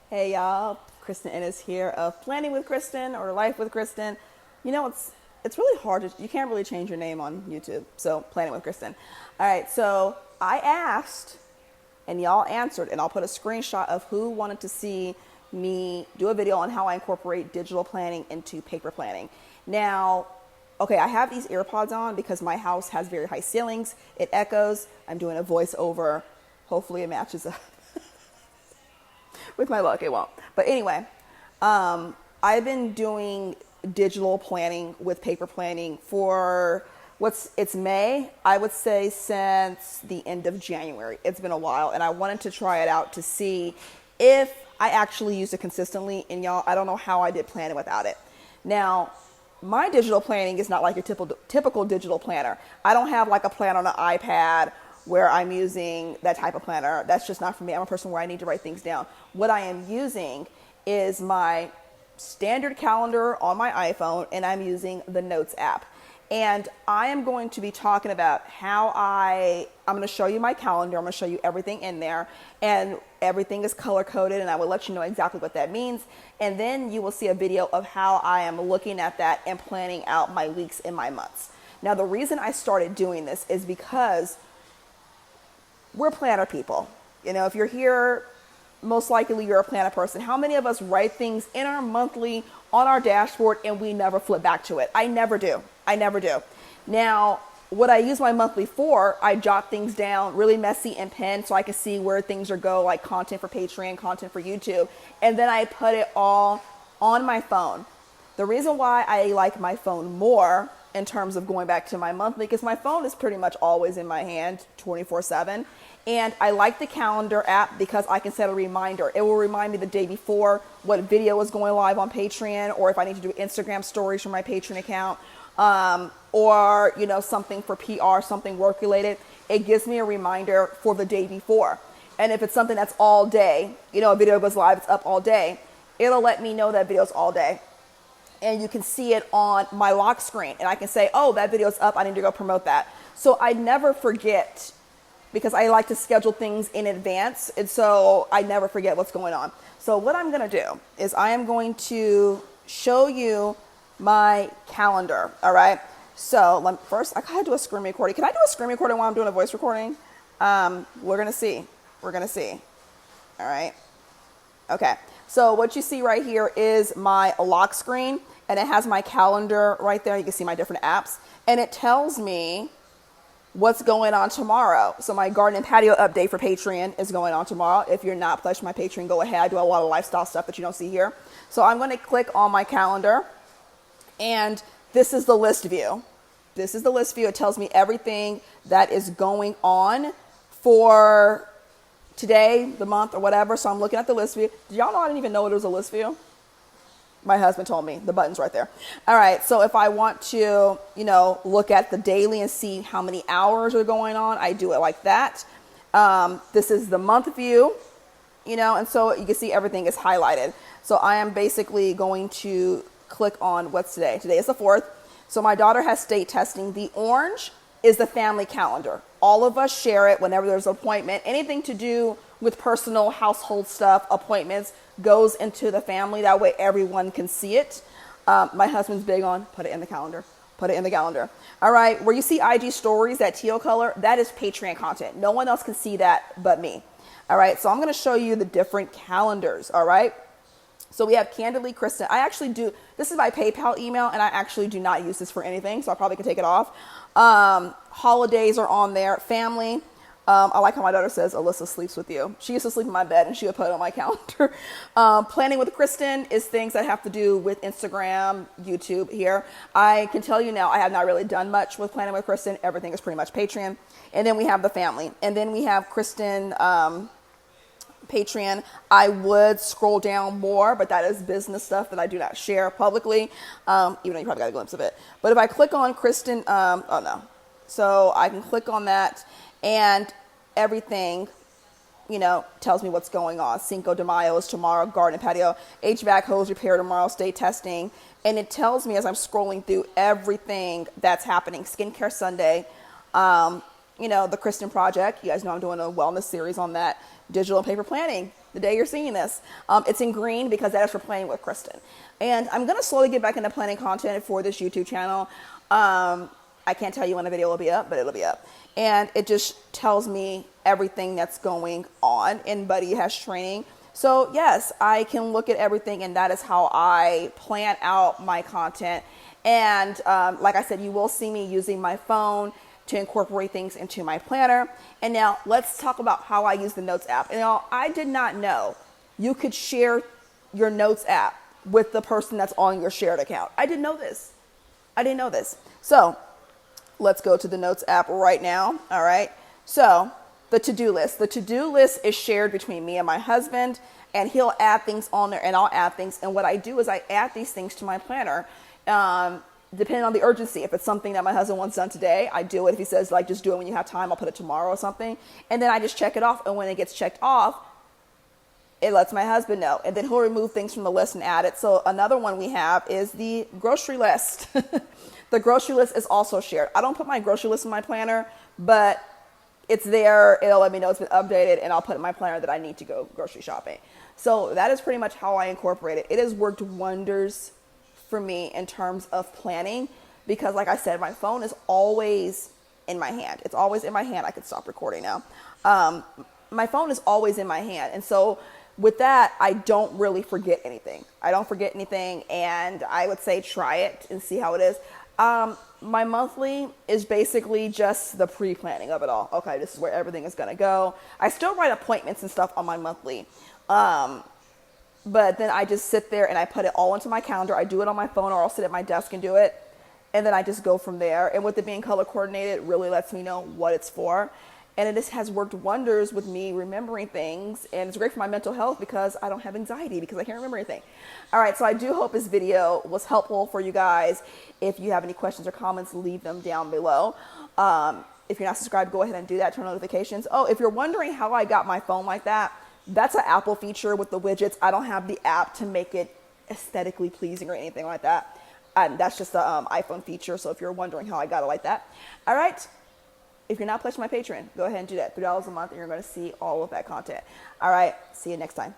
Hey y'all, Kristen Iness here of Planning with Kristen or Life with Kristen. You know, it's really hard to, you can't really change your name on YouTube. So, Planning with Kristen. All right, so I asked and y'all answered, and I'll put a screenshot of who wanted to see me do a video on how I incorporate digital planning into paper planning. Now, okay, I have these AirPods on because my house has very high ceilings. It echoes. I'm doing a voiceover. Hopefully it matches up. With my luck, it won't. But anyway, I've been doing digital planning with paper planning for it's May, I would say since the end of January. It's been a while, and I wanted to try it out to see if I actually use it consistently. And y'all, I don't know how I did planning without it. Now, my digital planning is not like a typical digital planner. I don't have like a plan on an iPad where I'm using that type of planner. That's just not for me. I'm a person where I need to write things down. What I am using is my standard calendar on my iPhone, and I'm using the Notes app. And I am going to be talking about how I'm going to show you my calendar. I'm going to show you everything in there, and everything is color coded, and I will let you know exactly what that means. And then you will see a video of how I am looking at that and planning out my weeks and my months. Now, the reason I started doing this is because we're planner people. You know, if you're here, most likely you're a planner person. How many of us write things in our monthly on our dashboard and we never flip back to it? I never do. Now, what I use my monthly for, I jot things down really messy in pen so I can see where things are go, like content for Patreon, content for YouTube, and then I put it all on my phone. The reason why I like my phone more in terms of going back to my monthly, because my phone is pretty much always in my hand 24/7. And I like the calendar app because I can set a reminder. It will remind me the day before what video is going live on Patreon, or if I need to do Instagram stories from my Patreon account, or, you know, something for PR, something work related. It gives me a reminder for the day before. And if it's something that's all day, you know, a video goes live, it's up all day, it'll let me know that video's all day. And you can see it on my lock screen. And I can say, oh, that video's up, I need to go promote that. So I never forget, because I like to schedule things in advance, and so I never forget what's going on. So what I'm going to do is I am going to show you my calendar, all right? So first, I gotta do a screen recording. Can I do a screen recording while I'm doing a voice recording? We're going to see. All right? Okay. So what you see right here is my lock screen, and it has my calendar right there. You can see my different apps, and it tells me what's going on tomorrow. So my garden and patio update for Patreon is going on tomorrow. If you're not pledged to my Patreon, go ahead. I do a lot of lifestyle stuff that you don't see here. So I'm going to click on my calendar, and this is the list view. It tells me everything that is going on for today, the month, or whatever. So I'm looking at the list view. Did y'all know I didn't even know it was a list view? My husband told me. The button's right there. All right. So if I want to, you know, look at the daily and see how many hours are going on, I do it like that. This is the month view, you know, and so you can see everything is highlighted. So I am basically going to click on what's today. Today is the 4th. So my daughter has state testing. The orange is the family calendar. All of us share it whenever there's an appointment. Anything to do with personal household stuff, appointments, goes into the family. That way everyone can see it. My husband's big on put it in the calendar. All right, where you see IG stories, that teal color, that is Patreon content. No one else can see that but me. All right, so I'm going to show you the different calendars. All right, so we have Candidly Kristen. I actually do, this is my PayPal email, and I actually do not use this for anything, so I probably can take it off. Holidays are on there. Family. I like how my daughter says, Alyssa sleeps with you. She used to sleep in my bed, and she would put it on my calendar. Planning with Kristen is things that have to do with Instagram, YouTube here. I can tell you now, I have not really done much with Planning with Kristen. Everything is pretty much Patreon. And then we have the family. And then we have Kristen Patreon. I would scroll down more, but that is business stuff that I do not share publicly, even though you probably got a glimpse of it. But if I click on Kristen, oh no. So I can click on that, and everything, you know, tells me what's going on. Cinco de Mayo is tomorrow, garden patio, HVAC hose repair tomorrow, state testing. And it tells me as I'm scrolling through everything that's happening. Skincare Sunday, you know, the Kristen Project. You guys know I'm doing a wellness series on that, digital and paper planning, the day you're seeing this. It's in green because that is for Planning with Kristen. And I'm going to slowly get back into planning content for this YouTube channel. I can't tell you when the video will be up, but it'll be up. And it just tells me everything that's going on in Buddy Has Training. So yes, I can look at everything, and that is how I plan out my content. And like I said, you will see me using my phone to incorporate things into my planner. And now let's talk about how I use the Notes app. And now, I did not know you could share your Notes app with the person that's on your shared account. I didn't know this. So let's go to the Notes app right now. All right. So the to-do list. The to-do list is shared between me and my husband, and he'll add things on there and I'll add things. And what I do is I add these things to my planner. Depending on the urgency. If it's something that my husband wants done today, I do it. If he says, like, just do it when you have time, I'll put it tomorrow or something. And then I just check it off. And when it gets checked off, it lets my husband know. And then he'll remove things from the list and add it. So another one we have is the grocery list. The grocery list is also shared. I don't put my grocery list in my planner, but it's there. It'll let me know it's been updated, and I'll put in my planner that I need to go grocery shopping. So that is pretty much how I incorporate it. It has worked wonders for me in terms of planning, because like I said, my phone is always in my hand. It's always in my hand. I could stop recording now. My phone is always in my hand. And so with that, I don't really forget anything. And I would say try it and see how it is. My monthly is basically just the pre-planning of it all. Okay, this is where everything is going to go. I still write appointments and stuff on my monthly. But then I just sit there and I put it all into my calendar. I do it on my phone, or I'll sit at my desk and do it. And then I just go from there. And with it being color coordinated, it really lets me know what it's for. And it just has worked wonders with me remembering things. And it's great for my mental health because I don't have anxiety because I can't remember anything. All right, so I do hope this video was helpful for you guys. If you have any questions or comments, leave them down below. If you're not subscribed, go ahead and do that. Turn on notifications. Oh, if you're wondering how I got my phone like that, that's an Apple feature with the widgets. I don't have the app to make it aesthetically pleasing or anything like that. That's just the iPhone feature. So if you're wondering how I got it like that. All right. If you're not pledged to my Patreon, go ahead and do that. $3 a month, and you're going to see all of that content. All right. See you next time.